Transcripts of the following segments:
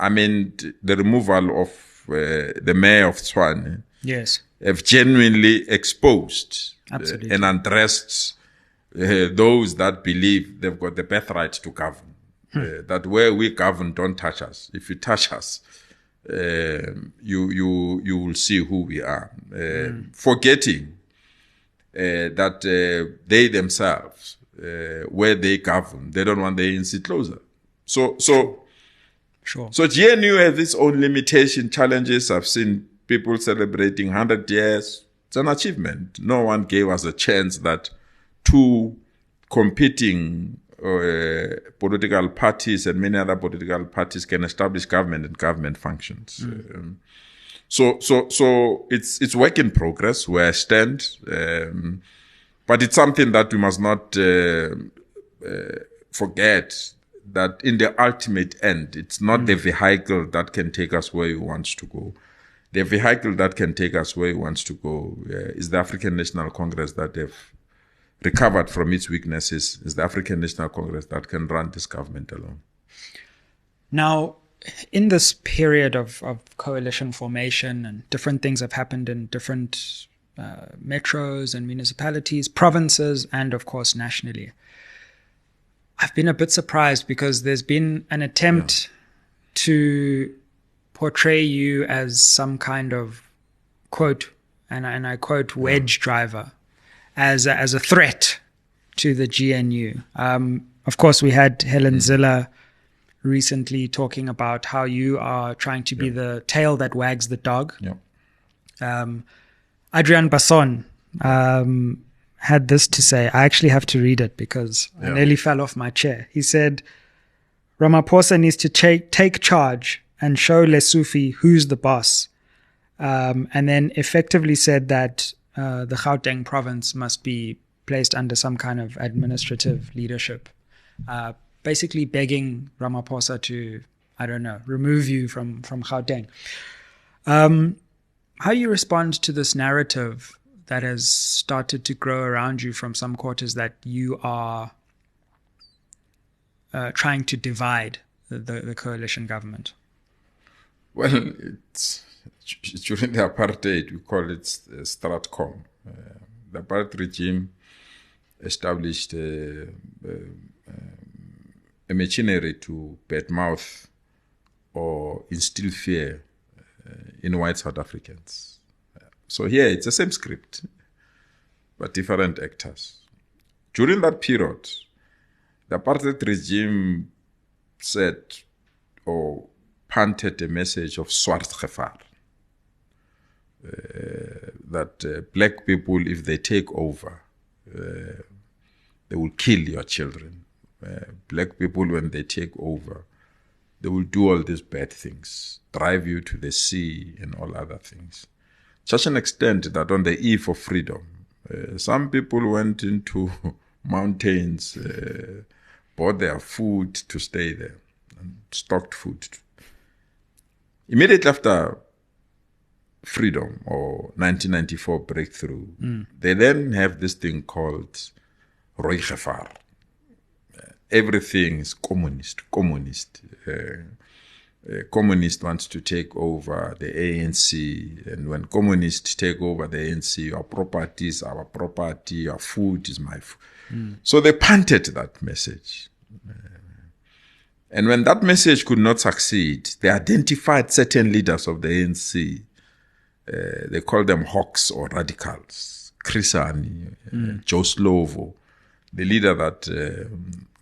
I mean, the removal of the mayor of Tshwane, yes, have genuinely exposed absolutely, and undressed those that believe they've got the birthright to govern. That where we govern, don't touch us. If you touch us, you will see who we are. Forgetting that they themselves, where they govern, they don't want the ANC closer. So GNU has its own limitation, challenges. I've seen people celebrating 100 years. It's an achievement. No one gave us a chance that two competing political parties and many other political parties can establish government and government functions. So it's work in progress where I stand, but it's something that we must not forget, that in the ultimate end, it's not the vehicle that can take us where we want to go. The vehicle that can take us where we want to go is the African National Congress that have recovered from its weaknesses, is the African National Congress that can run this government alone. Now, in this period of coalition formation, and different things have happened in different metros and municipalities, provinces, and of course nationally, I've been a bit surprised because there's been an attempt to portray you as some kind of, quote, and I quote, wedge driver, as a threat to the GNU. Of course, we had Helen Ziller recently talking about how you are trying to be the tail that wags the dog. Adrian Basson had this to say. I actually have to read it because I nearly fell off my chair. He said, Ramaphosa needs to take charge and show Lesufi who's the boss. And then effectively said that the Gauteng province must be placed under some kind of administrative leadership. Basically begging Ramaphosa to, I don't know, remove you from Gauteng. How you respond to this narrative that has started to grow around you from some quarters that you are trying to divide the coalition government? Well, it's during the apartheid, we call it Stratcom. The apartheid regime established a machinery to badmouth or instill fear in white South Africans. So here it's the same script, but different actors. During that period, the apartheid regime said or punted a message of swart gevaar. That black people, if they take over, they will kill your children. Black people, when they take over, they will do all these bad things, drive you to the sea and all other things. Such an extent that on the eve of freedom, some people went into mountains, bought their food to stay there, and stocked food. Immediately after freedom or 1994 breakthrough, they then have this thing called Rooi Gevaar. Everything is communist. Communist wants to take over the ANC, and when communists take over the ANC, your property is our property, your food is my food. So they punted that message. And when that message could not succeed, they identified certain leaders of the ANC. They call them hawks or radicals. Chris Hani, Joe Slovo, the leader that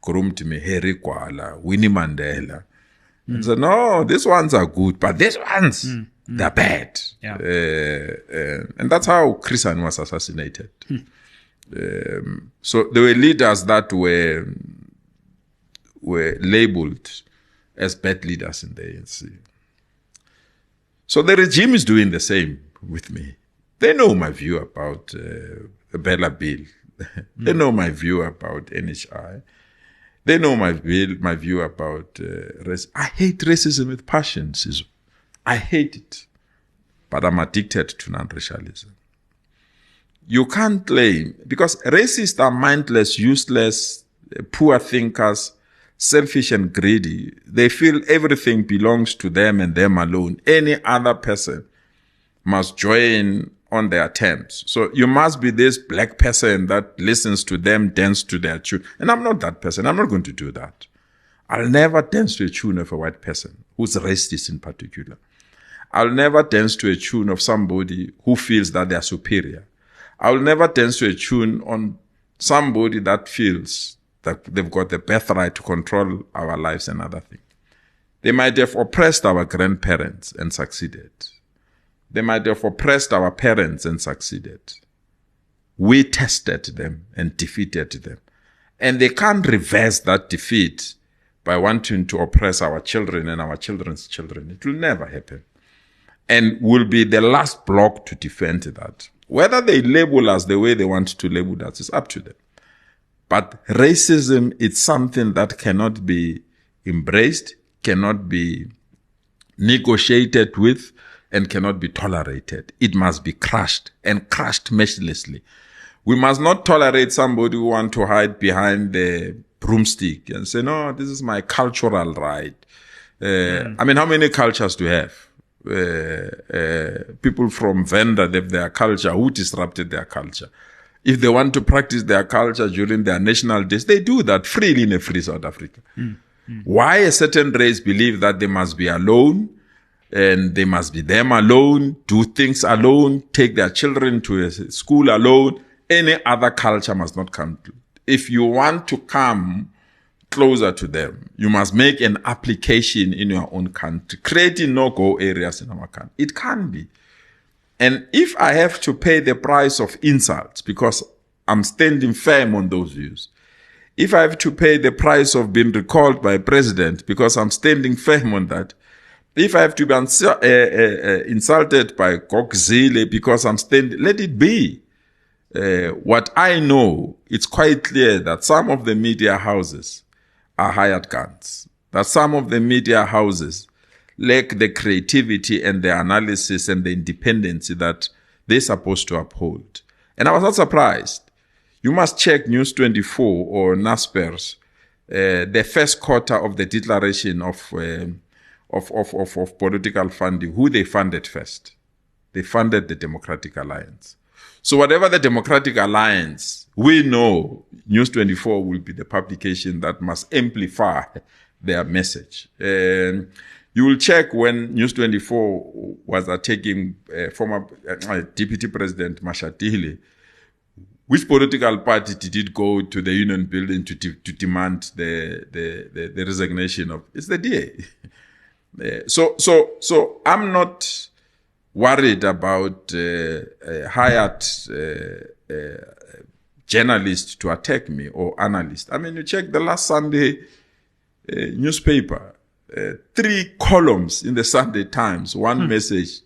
groomed me, Harry Kwala, Winnie Mandela. And said, no, these ones are good, but these ones, they're bad. Yeah. And that's how Chris Hani was assassinated. So there were leaders that were labeled as bad leaders in the ANC. So the regime is doing the same with me. They know my view about the Bella Bill. They know my view about NHI. They know my view about race. I hate racism with passion, Sizo. I hate it. But I'm addicted to non-racialism. You can't claim, because racists are mindless, useless, poor thinkers, selfish and greedy. They feel everything belongs to them and them alone. Any other person must join on their terms. So you must be this black person that listens to them, dance to their tune. And I'm not that person. I'm not going to do that. I'll never dance to a tune of a white person who's racist in particular. I'll never dance to a tune of somebody who feels that they are superior. I'll never dance to a tune on somebody that feels that they've got the birthright to control our lives and other things. They might have oppressed our grandparents and succeeded. They might have oppressed our parents and succeeded. We tested them and defeated them. And they can't reverse that defeat by wanting to oppress our children and our children's children. It will never happen. And we'll be the last bloc to defend that. Whether they label us the way they want to label us is up to them. But racism is something that cannot be embraced, cannot be negotiated with, and cannot be tolerated. It must be crushed, and crushed mercilessly. We must not tolerate somebody who wants to hide behind the broomstick and say, no, this is my cultural right. I mean, how many cultures do you have? People from Venda, they have their culture. Who disrupted their culture? If they want to practice their culture during their national days, they do that freely in a free South Africa. Why a certain race believe that they must be alone and they must be them alone, do things alone, take their children to a school alone? Any other culture must not come. If you want to come closer to them, you must make an application in your own country, creating no-go areas in our country. It can be. And if I have to pay the price of insults because I'm standing firm on those views, if I have to pay the price of being recalled by a president because I'm standing firm on that, if I have to be insulted by Gokzile because I'm standing, let it be. What I know, it's quite clear that some of the media houses are hired guns, that some of the media houses lack the creativity and the analysis and the independence that they're supposed to uphold. And I was not surprised. You must check News 24 or Naspers, the first quarter of the declaration of political funding, who they funded first. They funded the Democratic Alliance. So whatever the Democratic Alliance, we know News 24 will be the publication that must amplify their message. You will check when News 24 was attacking former Deputy President Mashatile. Which political party did it go to the Union Building to demand the resignation of? It's the DA. So I'm not worried about hired journalists to attack me or analysts. I mean, you check the last Sunday newspaper, 3 columns in the Sunday Times, one message,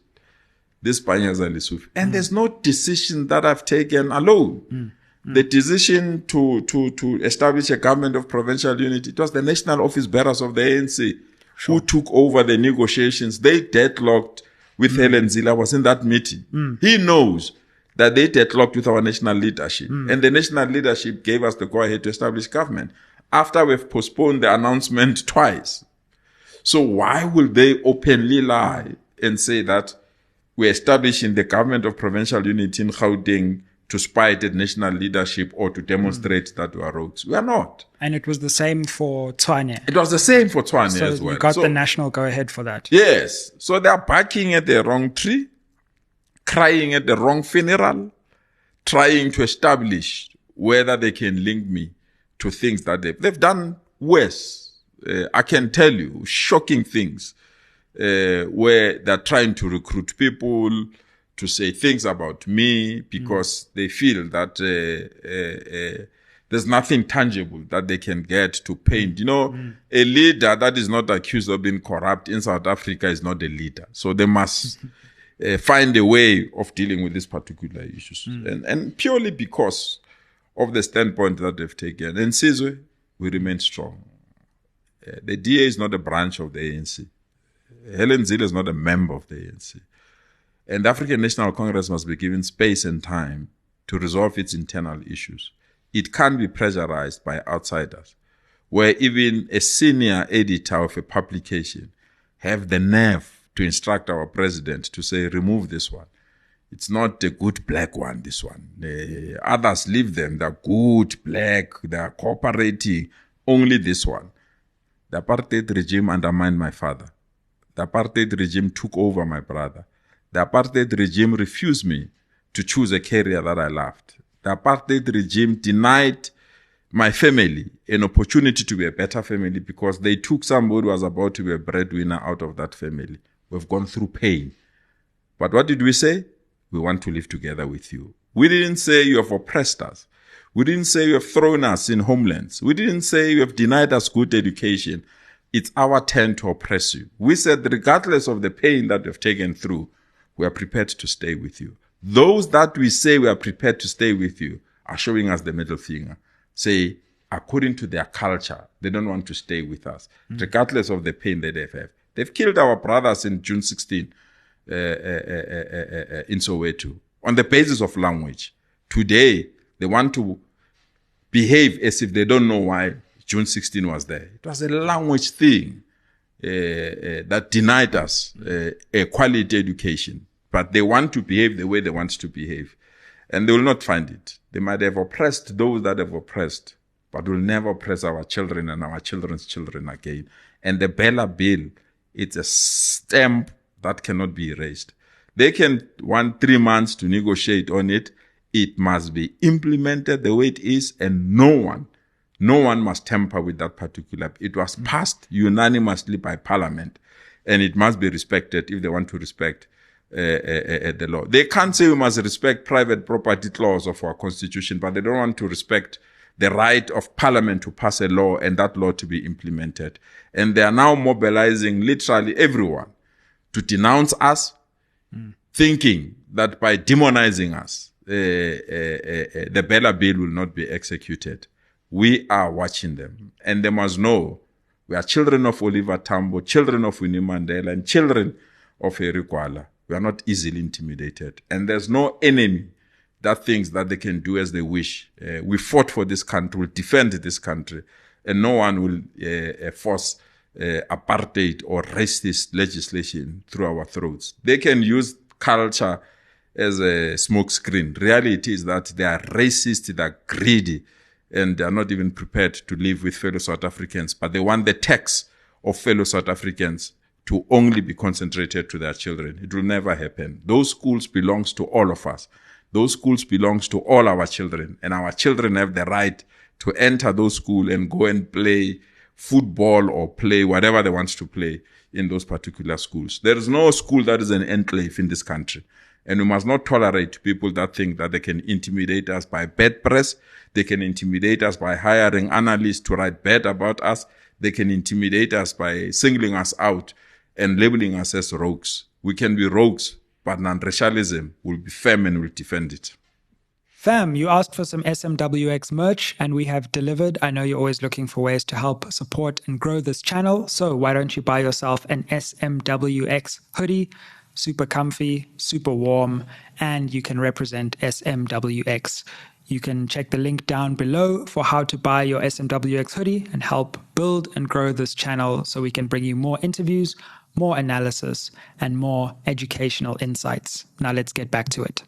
this Panyaza Lesufi. And there's no decision that I've taken alone. The decision to establish a government of provincial unity, it was the national office bearers of the ANC who took over the negotiations. They deadlocked with Helen Zille. I was in that meeting. He knows that they deadlocked with our national leadership. And the national leadership gave us the go-ahead to establish government after we've postponed the announcement twice. So why will they openly lie and say that we're establishing the government of provincial unity in Gauteng to spite at national leadership or to demonstrate that we are rogues? We are not. And it was the same for Tshwane. It was the same for Tshwane as well. You got the national go-ahead for that. Yes. So they are barking at the wrong tree, crying at the wrong funeral, trying to establish whether they can link me to things that they've done worse. I can tell you, shocking things, where they're trying to recruit people to say things about me because they feel that there's nothing tangible that they can get to paint. You know, a leader that is not accused of being corrupt in South Africa is not a leader. So they must find a way of dealing with these particular issues. And purely because of the standpoint that they've taken. And Sizwe, we remain strong. The DA is not a branch of the ANC. Helen Zille is not a member of the ANC. And the African National Congress must be given space and time to resolve its internal issues. It can't be pressurized by outsiders. where even a senior editor of a publication have the nerve to instruct our president to say, remove this one. It's not a good black one, this one. Others leave them. They're good black. They're cooperating. Only this one. The apartheid regime undermined my father. The apartheid regime took over my brother. The apartheid regime refused me to choose a career that I loved. The apartheid regime denied my family an opportunity to be a better family because they took somebody who was about to be a breadwinner out of that family. We've gone through pain. But what did we say? We want to live together with you. We didn't say you have oppressed us. We didn't say you have thrown us in homelands. We didn't say you have denied us good education. It's our turn to oppress you. We said, regardless of the pain that we've taken through, we are prepared to stay with you. Those that we say we are prepared to stay with you are showing us the middle finger. Say, according to their culture, they don't want to stay with us, regardless of the pain that they've had. They've killed our brothers in June 16 in Soweto on the basis of language. Today, they want to behave as if they don't know why June 16 was there. It was a language thing that denied us a quality education. But they want to behave the way they want to behave. And they will not find it. They might have oppressed those that have oppressed, but will never oppress our children and our children's children again. And the Bella Bill, it's a stamp that cannot be erased. They can want 3 months to negotiate on it. It must be implemented the way it is, and no one must tamper with that particular. It was passed unanimously by Parliament, and it must be respected if they want to respect the law. They can't say we must respect private property clause of our constitution, but they don't want to respect the right of Parliament to pass a law and that law to be implemented. And they are now mobilizing literally everyone to denounce us, thinking that by demonizing us, the Bella Bill will not be executed. We are watching them, and they must know we are children of Oliver Tambo, children of Winnie Mandela, and children of Harry Gwala. We are not easily intimidated, and there's no enemy that thinks that they can do as they wish. We fought for this country, we'll defend this country, and no one will force apartheid or racist legislation through our throats. They can use culture as a smokescreen. Reality is that they are racist, they are greedy, and they are not even prepared to live with fellow South Africans, but they want the tax of fellow South Africans to only be concentrated to their children. It will never happen. Those schools belongs to all of us. Those schools belongs to all our children, and our children have the right to enter those schools and go and play football or play whatever they want to play in those particular schools. There is no school that is an enclave in this country. And we must not tolerate people that think that they can intimidate us by bad press. They can intimidate us by hiring analysts to write bad about us. They can intimidate us by singling us out and labeling us as rogues. We can be rogues, but non-racialism will be firm and will defend it. Fam, you asked for some SMWX merch, and we have delivered. I know you're always looking for ways to help support and grow this channel, so why don't you buy yourself an SMWX hoodie? Super comfy, super warm, and you can represent SMWX. You can check the link down below for how to buy your SMWX hoodie and help build and grow this channel so we can bring you more interviews, more analysis, and more educational insights. Now let's get back to it.